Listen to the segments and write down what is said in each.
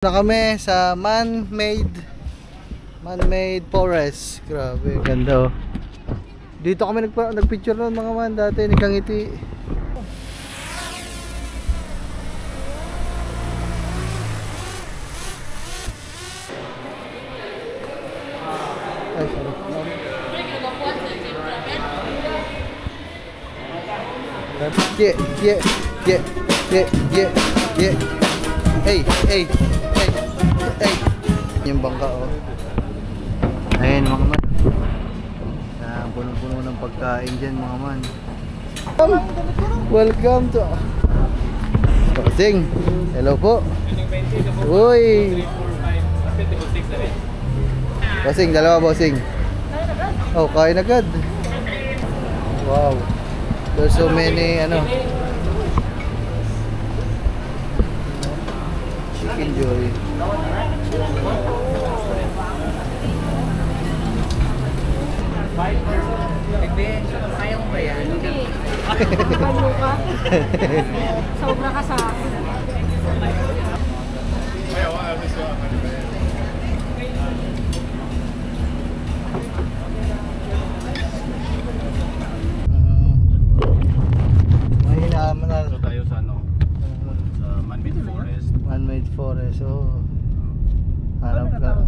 Na kami sa man-made forest. Grabe, ganda oh. Dito kami nagpicture noon mga man dati, nagkangiti. Ay, sorry. Yeah. Hey. Yung bangka oh. Ayan mga man. Puno-puno ng pagkain dyan mga man. Welcome to Bossing. Hello po. Uy. Bossing, dalawa bossing. Oh, kain agad. Wow. There's so many chicken joy. Kaya mo ba yan? Sobra ka sa akin. So tayo sa sa man-made forest. Man-made forest, oh. Harap ka.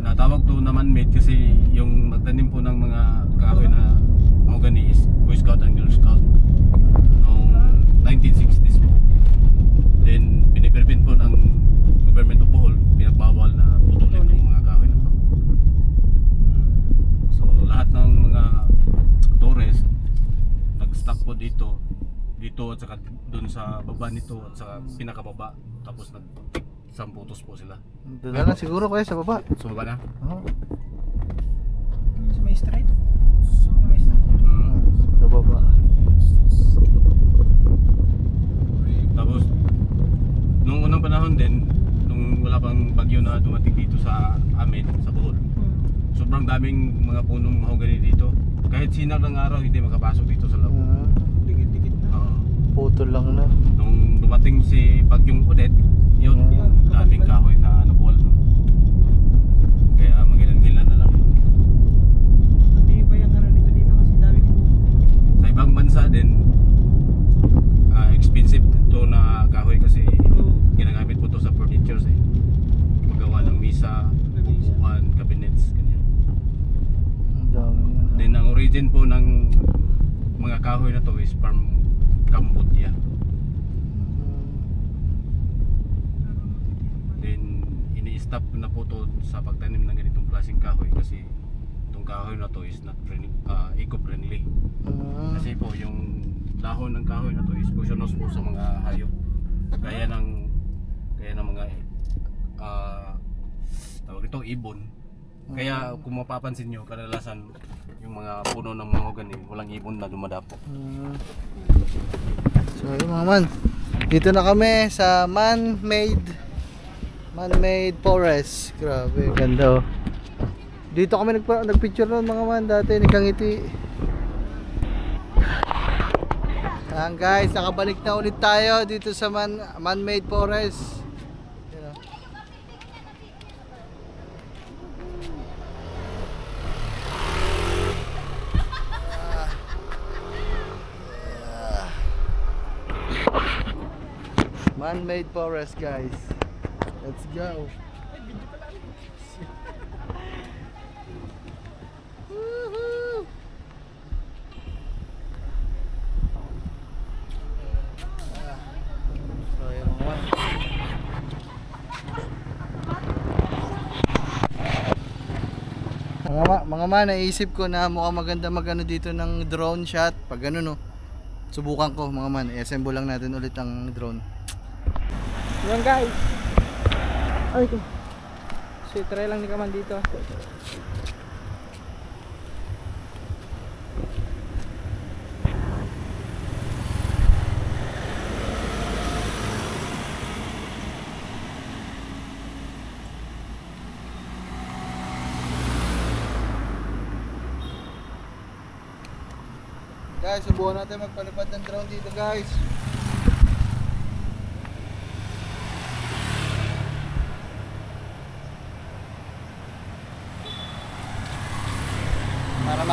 Natawag to na man-made kasi yung magtanim po ng mga kahoy na mahogany is Boy Scout and Girl Scout noong 1960s po. Then pinipermit po ng government of Bohol, pinagbawal na putulin ng mga kahoy na to. So lahat ng mga tourist nag-stop po dito at saka doon sa baba nito at saka pinakababa, tapos nag-take photos po sila. Doon na lang siguro kayo sa baba. Sa baba na? Oo. May straight? Sa baba. Tapos nung unang panahon din, nung wala pang bagyo na dumating dito sa amin, sa Bohol, sobrang daming mga punong mahogany dito. Kahit sinag ng araw hindi makapasok dito sa loob. Dikit-dikit na. Putol lang na. Nung dumating si Bagyong Odette, yun, daming kahoy na nabuwal. Kaya magilan-gilan na lang. Hindi ba yung dito kasi dami po. Sa ibang bansa din, expensive ito na kahoy kasi ginagamit po ito sa furnitures eh. Magawa ng misa, upuan, cabinets, ganyan. Ang dami. Then ang origin po ng mga kahoy na to is from Cambodia. Then ini-stop na po to sa pagtanim ng ganitong klaseng kahoy kasi itong kahoy na to is not eco-friendly. Kasi po yung dahon ng kahoy na to is poisonous po sa mga hayop. Gaya ng mga tawag ito ibon. Kaya kung mapapansin nyo, kadalasan yung mga puno ng mahogany, walang ibon na dumadapo. So yun mga man, dito na kami sa man-made forest. Grabe, ganda oh. Dito kami nagpicture noon mga man dati, nagkangiti. Ayan guys, nakabalik na ulit tayo dito sa man-made forest. Man-made forest guys. Let's go. Woohoo! So yun mga man, naisip ko na mukhang maganda magano dito ng drone shot. Pag ano no, subukan ko mga man, i-assemble lang natin ulit ang drone. Yan guys. Ay ko. So try lang ni kaman dito. Guys, subukan natin magpalipad ng drone dito guys.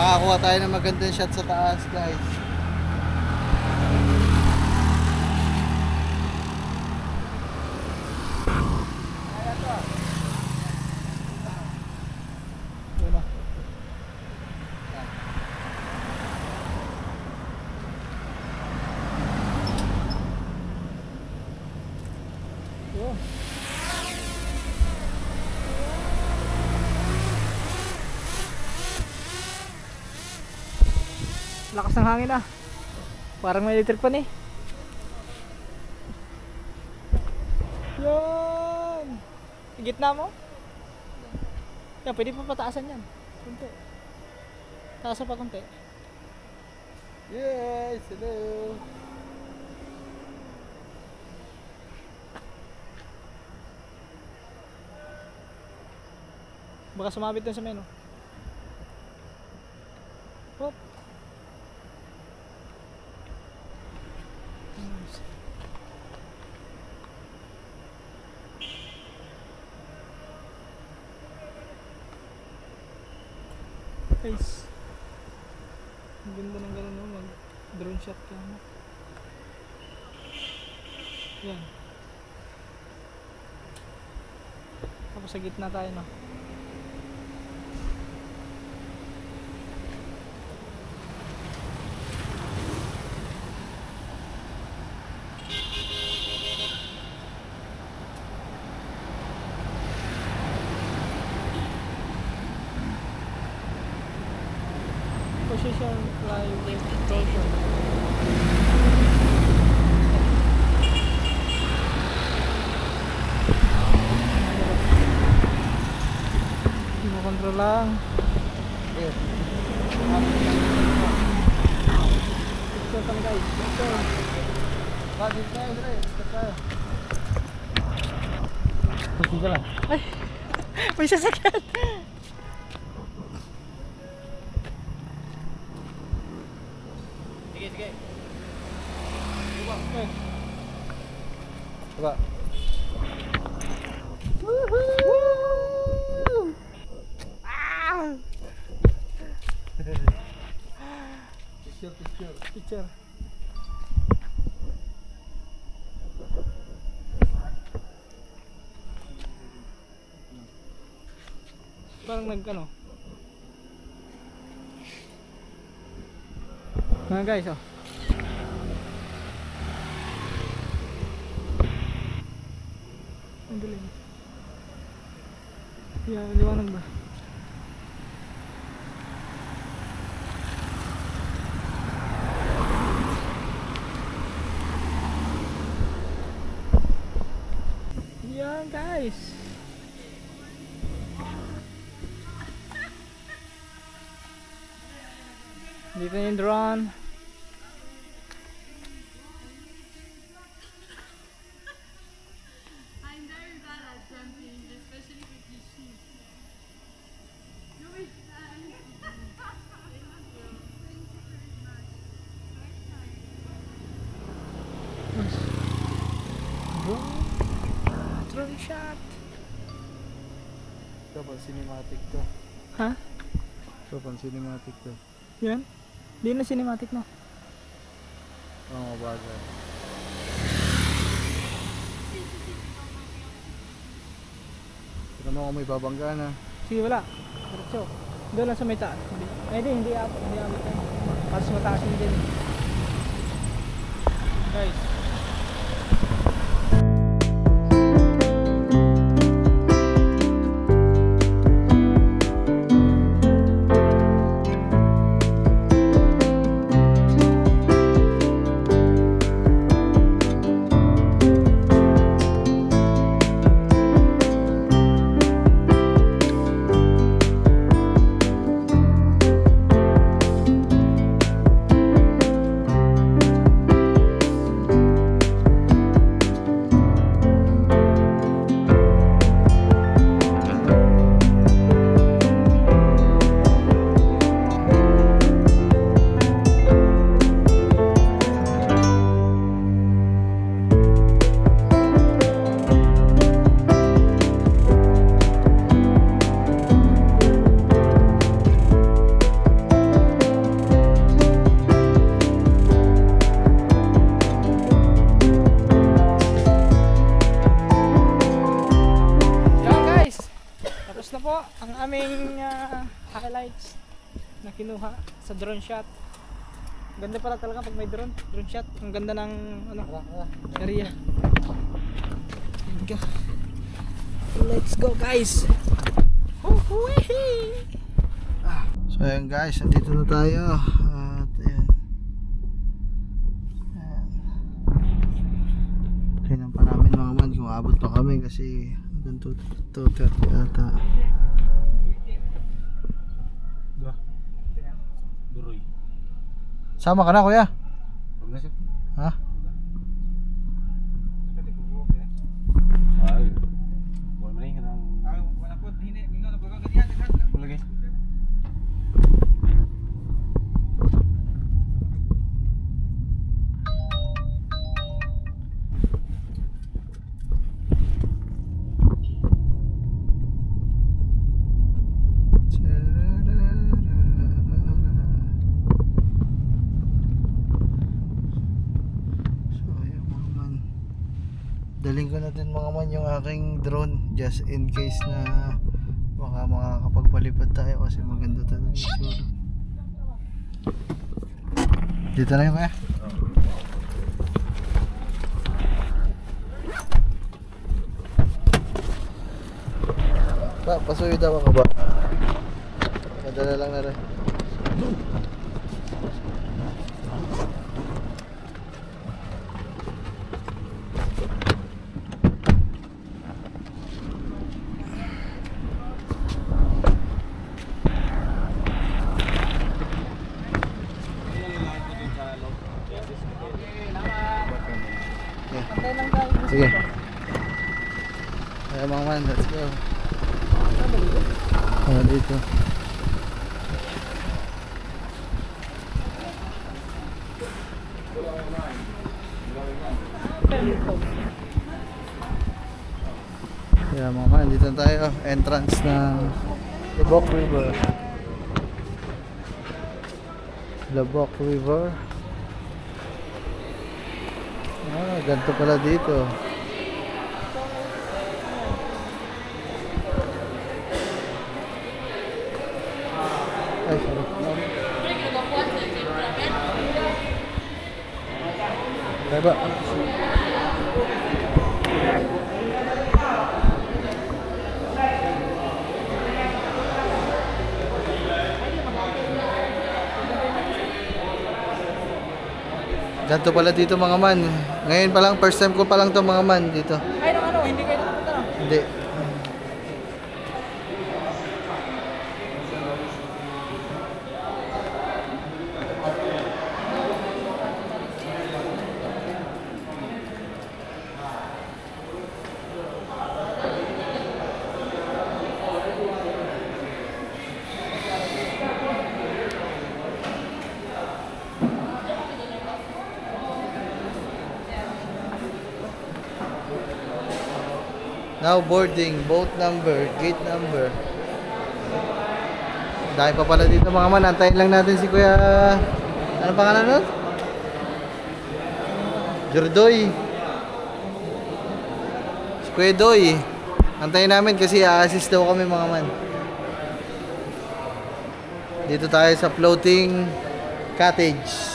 makakuha tayo ng magandang shot sa taas, guys. Yun na. Yun. Lakas ng hangin ah. Parang may electric pan eh. Yan. Gitna mo? Yan, pwede pa pataasan yan. Kunti. Taasan pa kunti. Yes, hello. Baka sumabit dun sa meno. Hop. Nice. Ang ganda ng gano'n no, mag drone shot ka mo. Yan. Tapos sa gitna tayo no. Position fly with propulsion. Hindi mo control lang. Yes. Picture kami guys. Picture. Dito tayo, Dre. Dito tayo. Sige lang. Ay! May sasakyan! Sige, sige. Okay. Diba? Ah! Picture, picture. Picture. Parang ano. Mga guys, oh. Ang galing. Yeah, liwanag ba? Yan guys. Dito na yung drone. I'm very bad at jumping, especially with these shoes. You'll be fine. Thank you. Thank you very much. Next time. Drone shot. Ito pang cinematic to. Ha? Ito pang cinematic to. Yan? Di na cinematic na. Oo, bagay. Tignan mo kung may babangga na. Sige, wala. Diretso. Doon lang sa may taas. Hindi abot yan. Para sa mataas yun din. Guys. po ang aming highlights na kinuha sa drone shot. Ganda pala talaga pag may drone shot. Ang ganda ng ano, area. Let's go guys. So ayan guys, nandito na tayo. At ayan. Tingnan pa namin mga man kung abot pa kami kasi hanggang 2:30 ata. Duroy. Sama ka na kuya? Huwag na siya. Ha? Ay. Wala man yung wala po. Wala guys. Daling ko na din mga man yung aking drone just in case na baka makakapagpalipad tayo kasi maganda talaga yung tsura. Dito na yun kaya? Pasuyo daw ako ba? Madala lang na rin. Pantay lang tayo. Sige. Kaya mga man, let's go. Dito. Kaya mga man, dito na tayo. Entrance ng Labok River. Labok River. Ganito pala dito. Ay, sorry. Kaya ba? Ganito pala dito mga man. Ngayon pa lang, first time ko pa lang to mga man dito. Ay, ano, hindi kayo nakapunta na? Hindi. Now boarding, boat number, gate number. Dahil pa pala dito mga man, antayin lang natin si Kuya. Ano pangalan nun? Jordoy. Si Kuya Doy. Antayin namin kasi a-assist daw kami mga man. Dito tayo sa floating cottage.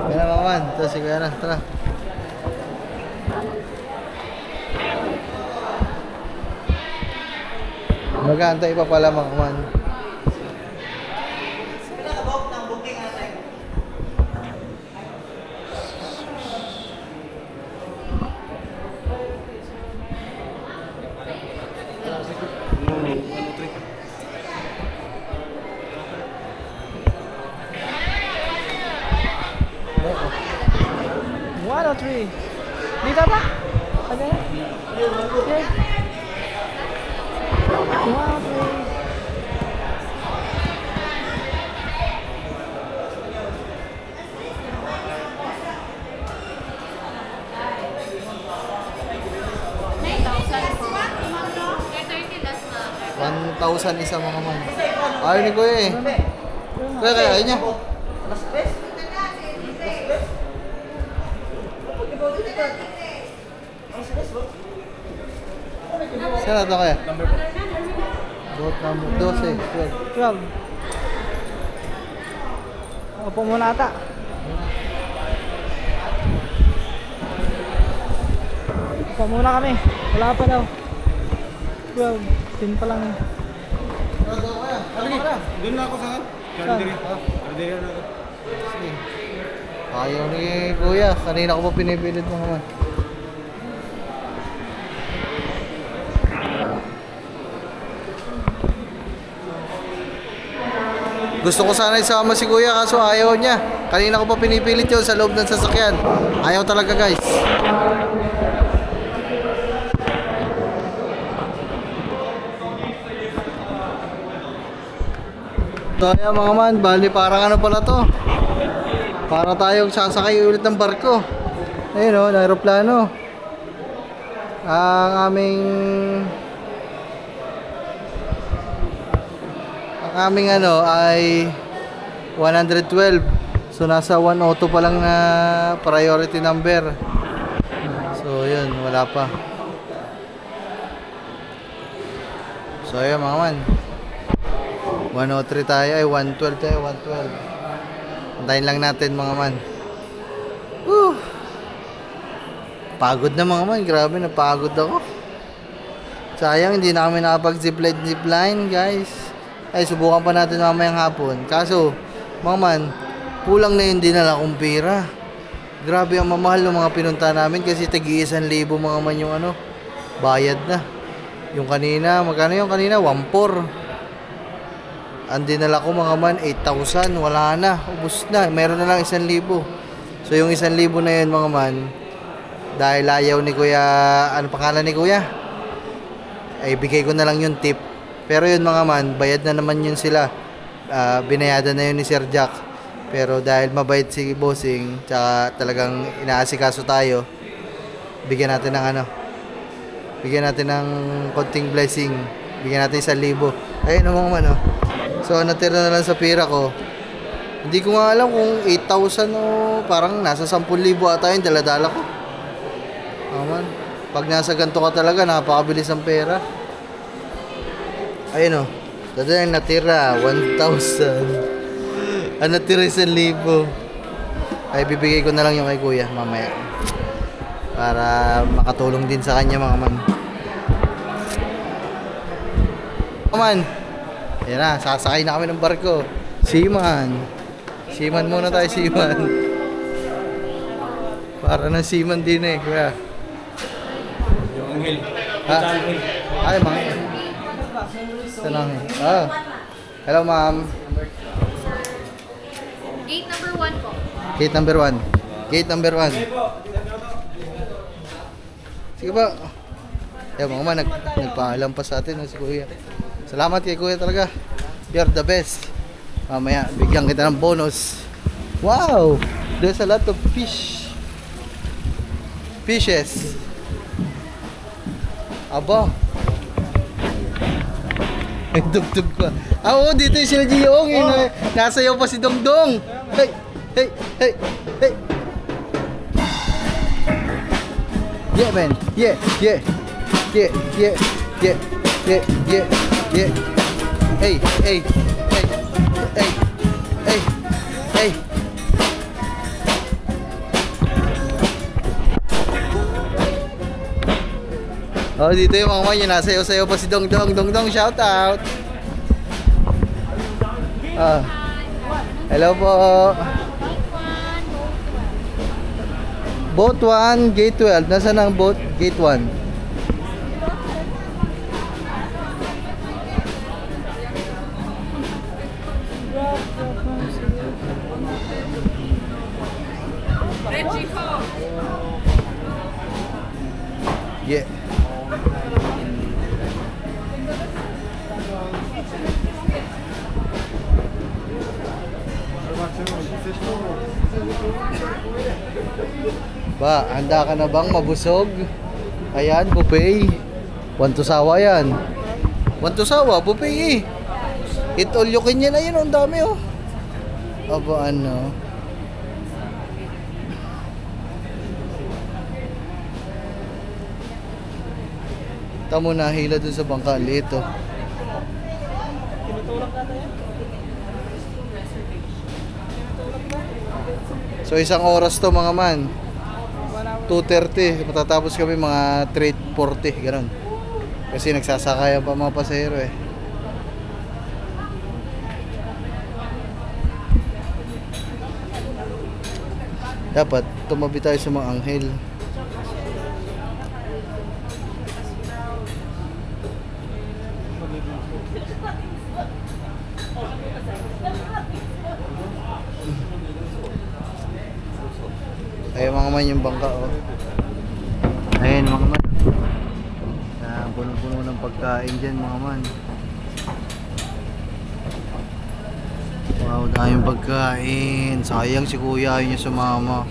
Kaya na mga man, ito si Kuya na, tara. Mag-aantay pa pala mga man. One or three. Dito ba? Okay. Okay. One, three. $1,000 isa mga man. Ayaw ni Kuya eh. Kaya kaya niya. Saan na ito kaya? Boat number 12. 12. Upo muna ata. Upo muna kami. Wala pa daw. 12. 10 pa lang eh. Doon na ako sa kan. Kardiri na ako. Ayaw ni Kuya. Kanina ko pa pinipilit mga man. Gusto ko sana isama si Kuya kaso ayaw niya. Kanina ko pa pinipilit yun sa loob ng sasakyan. Ayaw talaga guys. So ayan mga man, bali parang ano pala to. Para tayong sasakay ulit ng barko. Ayun o, aeroplano. Ang aming ano ay 112. So nasa 102 pa lang na priority number. So yun, wala pa. So ayun mga man, 103 tayo, ay 112 tayo, 112. Antayin lang natin mga man. Woo! Pagod na mga man, grabe napagod ako. Sayang hindi na kami nakapag-zipline guys. Ay subukan pa natin mamayang hapon. Kaso mga man, kulang na yung dinala kong pera. Grabe ang mamahal ng mga pinunta namin kasi tagi-1,000 mga man yung ano, bayad na. Yung kanina, magkano yung kanina? 1,400. Ang dinala ko mga man, 8,000. Wala na, ubos na. Meron na lang 1,000. So yung 1,000 na yun mga man, dahil ayaw ni Kuya, ano pangalan ni Kuya? Ay bigay ko na lang yung tip. Pero yun mga man, bayad na naman yun sila. Binayadan na yun ni Sir Jack. Pero dahil mabait si Bossing, tsaka talagang inaasikaso tayo, bigyan natin ng ano, bigyan natin ng konting blessing. Bigyan natin 1,000. Ayun mga man oh. So natira na lang sa pira ko. Hindi ko nga alam kung 8,000 o parang nasa 10,000 ata yung daladala ko. Man, pag nasa ganito ka talaga, napakabilis ang pera. Ayun o, dito yung natira 1,000. Ang natira 1,000. Ay bibigay ko na lang yung kay Kuya mamaya, para makatulong din sa kanya mga man. Man, ayan na, sasakay na kami ng barko. Seaman muna tayo, seaman. Para na seaman din eh, Kuya. Yung anghel. Ha? Ay, mga tanong. Ah. Hello, ma'am. Gate number 1 po. Gate number 1. Gate number 1. Sige ba? Yan, mga man, nagpaalam pa sa atin si Kuya. Salamat kay Kuya talaga. You're the best. Mamaya, bigyan kita ng bonus. Wow! There's a lot of fishes. Aba. May tugtog pa. Ah, oo, dito yung sila Giyong. Nasayaw pa si Dongdong. Hey, hey, hey, hey. Yeah, man. Yeah, yeah. Yeah, yeah, yeah, yeah, yeah, yeah. Hey, hey, hey, hey, hey, hey. Oh, dito yung mga man, nasayaw-sayaw pa si Dongdong. Dongdong, shout out. Hello po. Boat 1, gate 12. Nasaan ang boat? Gate 1. Reggie Ho. Yeah. Ba, handa ka na bang mabusog? Ayan, buffet. Wantusawa yan. Wantusawa, buffet eh. Eat all you can yan. Ayun, ang dami oh. Aba ano. Tamo nahila dun sa bangka. Liit oh. Tinutulak natin yan. So isang oras to mga man. 1 hour. 2:30. Matatapos kami mga 3:40. Ganon. Kasi nagsasakayan pa mga pasahero eh. Dapat tumabi tayo sa mga anghel. Ayun mga man yung bangka oh. Ayun mga man. Puno-puno ng pagkain dyan mga man. Wow, daming pagkain. Sayang si kuya, ayaw niya sumama.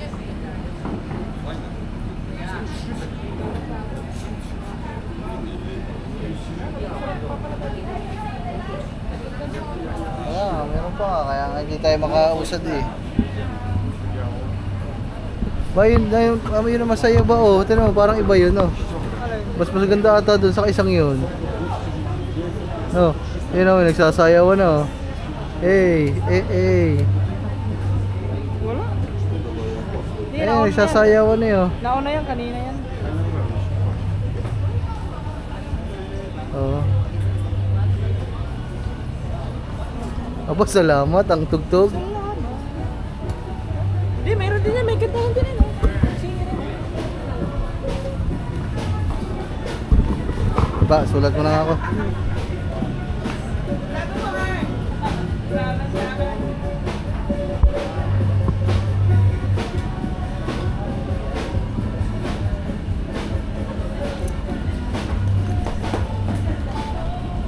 Meron pa kaya hindi tayo makausad eh. Ba yun na masaya ba oh? Tignan mo, parang iba yun oh. Mas maganda ata doon sa isang yun. No, yun oh, nagsasayawan oh. Hey. Wala. Hindi, Ayun, nauna nagsasayawan na yun. Nauna yan, kanina yan. Oo. Aba, salamat ang tugtog. Hindi, mayroon din yan. May kantahan din yan. Singer yan. Ba, sulat mo na ako.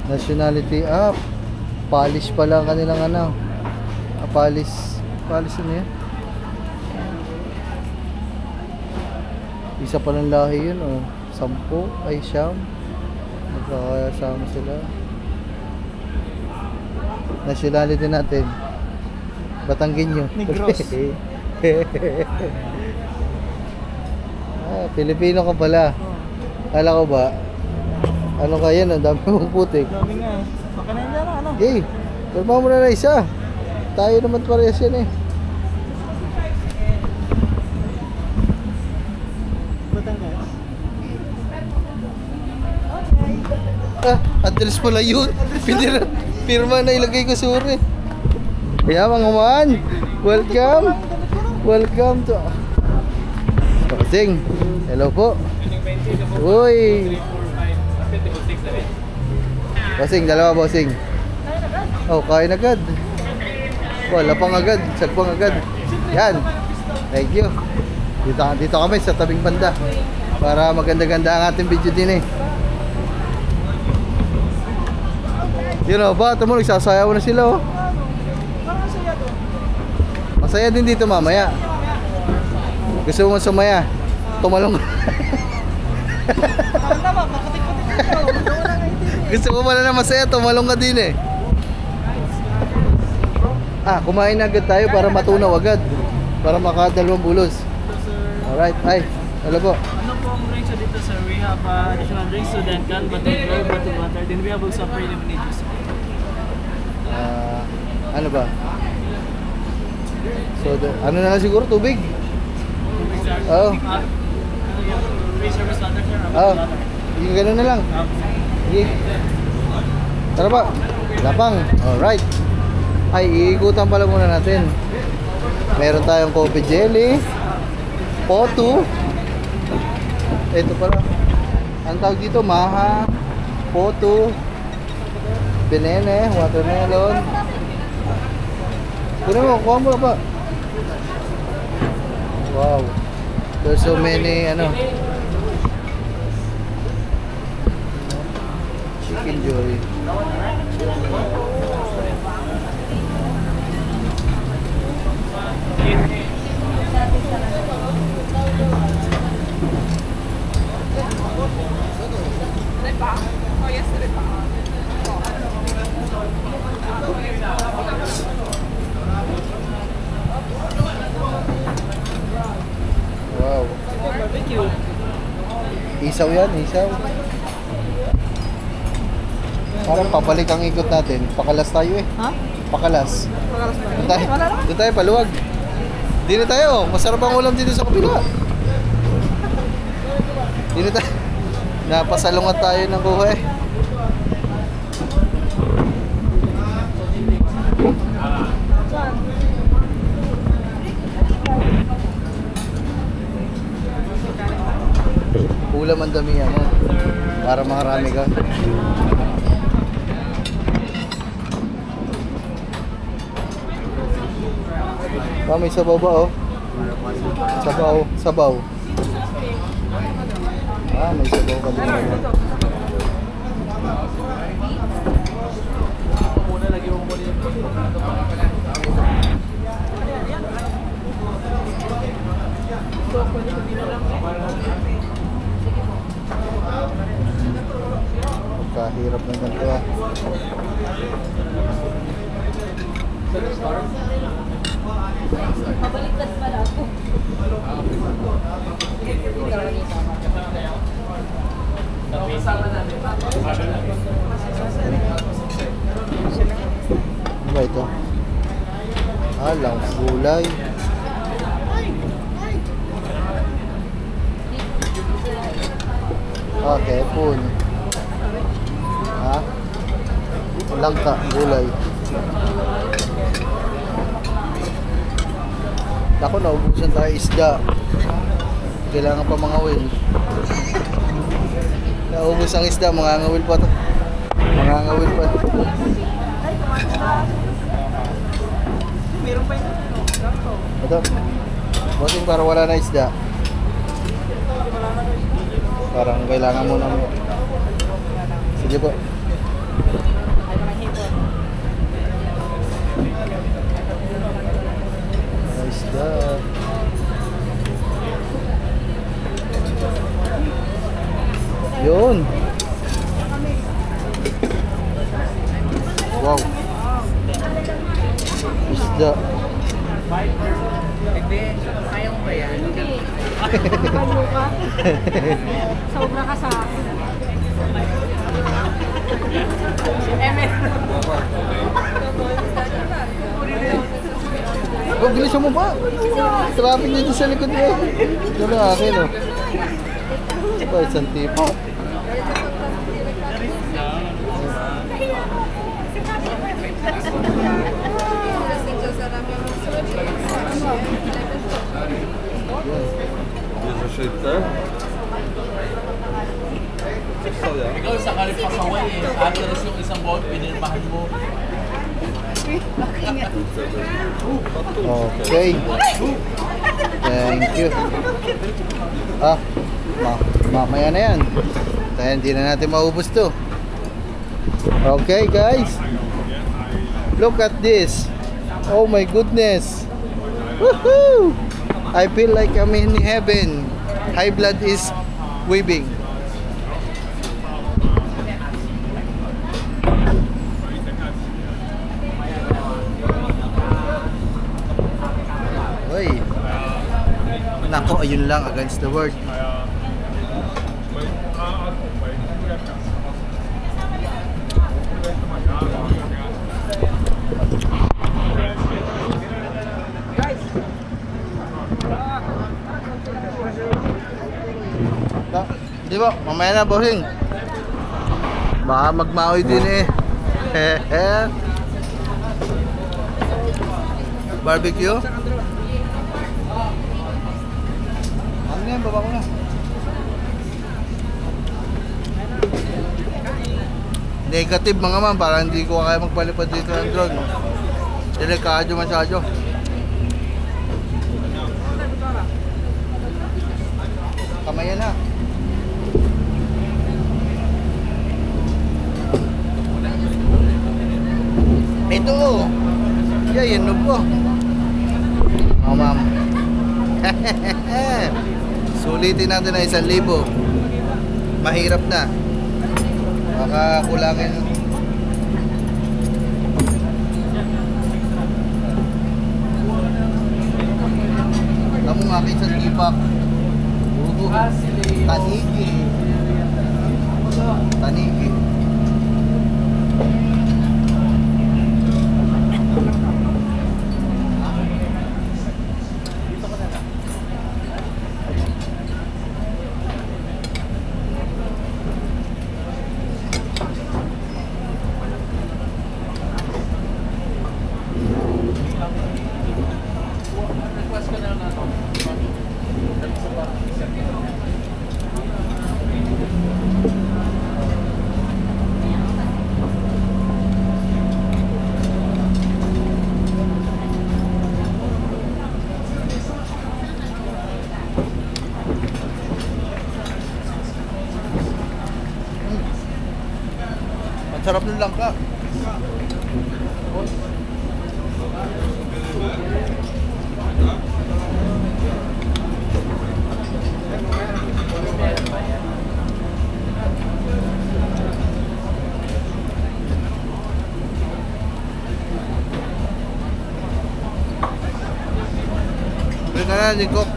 Nationality up. Polish pala ang kanilang ano. Polish ano yan? Isa pa ng lahi yun oh. 10 ay siyam. Magkakasama sila. Nationality natin. Batanggenyo. Negros. Pilipino ka pala. Kala ko ba? Ano kaya yan? Ang dami mong putik. Dami nga eh. Baka na yan ano? Hey, kalma mo na isa. Tayo naman parehas yan eh. Batangas. Address pala yun. Pirma na ilagay ko suri. Kaya mga man, welcome to Bossing. Hello po. Uy. Bossing, dalawa bossing. Oh, kain agad. Wala pang agad, sagpang agad. Yan. Thank you. Dito kami sa tabing banda para maganda-ganda ang ating video din eh. Yun o, ba? Ito mo, nagsasayaw na sila oh. Parang masaya to. Masaya din dito mamaya. Gusto mo sumaya? Tumalong. Parang tama, maputik-putik dito. Wala nga hindi. Gusto mo pala na masaya, tumalong ka din eh. Kumain na agad tayo para matunaw agad. Para makadalawang bulos. Alright, ay. Hello po. Ano po ang range dito sir? We have additional drinks so then can, bottled water. Then we have also pre-lemonade juice. Ano ba? So, ano na lang siguro, tubig? Oo. Free service water sir? Oo. Yung gano'n na lang. Sige. Tara ba? Lapang. Alright. Ay, iikutan pala muna natin. Meron tayong coffee jelly. Potu. Ito pala. Ang tawag dito, maha. Potu. Benene. Watermelon. Kunin mo, kuha mo na pa. Wow. There's so many, Chicken joy. Isaw yan, isaw. Parang pabalik ang ikot natin. Pakalas tayo eh. Ha? Pakalas. Pagalas ba? Doon tayo, Wala naman. doon tayo paluwag. Dito tayo. Masarap ang ulam dito sa kabila. Dito tayo. Napasalungat tayo ng kuha eh. Ulam ang dami yan. Para makarami ka. May sabaw ba oh? Sabaw, sabaw. May sabaw ka din. Kahirap ng ganito ah. Pabaliktad pala ako. Ano ba ito? Lang gulay. Kepon. Langka, gulay. Ako, naubusan tayo isda. Kailangan pa mangawil. Naubos ang isda, mangangawil pa to. Mangangawil pa. Meron pa yun. Ito. Bossing, para wala na isda. Parang kailangan mo na. Sige po. Isda. Yun. Wow. Isda. Kaya mo ba yan? Ano ka? Sobra ka sa akin. Oh, bilisan mo ba? Traffic dito sa likod mo. Ito na akin, oh. Ito, isang tipo. Ikaw sa Kalipasaway eh. Address yung isang boat, pinirmahan mo. Okay. Thank you. Mamaya na yan. Dahil hindi na natin maubos to. Okay, guys. Look at this. Oh my goodness. Woohoo! I feel like I'm in heaven. High blood is weaving. Hoy. Nako, ayun lang against the word. Di ba? Mamaya na, bossing. Baka magmaoy din eh. Barbecue? Ano yan? Baba ko na. Negative mga man, para hindi ko kaya magpalipad dito ng drone. Delikado masyado. Kamaya na. Ito. Yan po. Oh, ma'am. Sulitin natin na 1,000. Mahirap na. Baka kulangin. Tamo nga kayo sa tipak. Tanigi. Taniki. Ang sarap ng langka. Pwede na, Nico.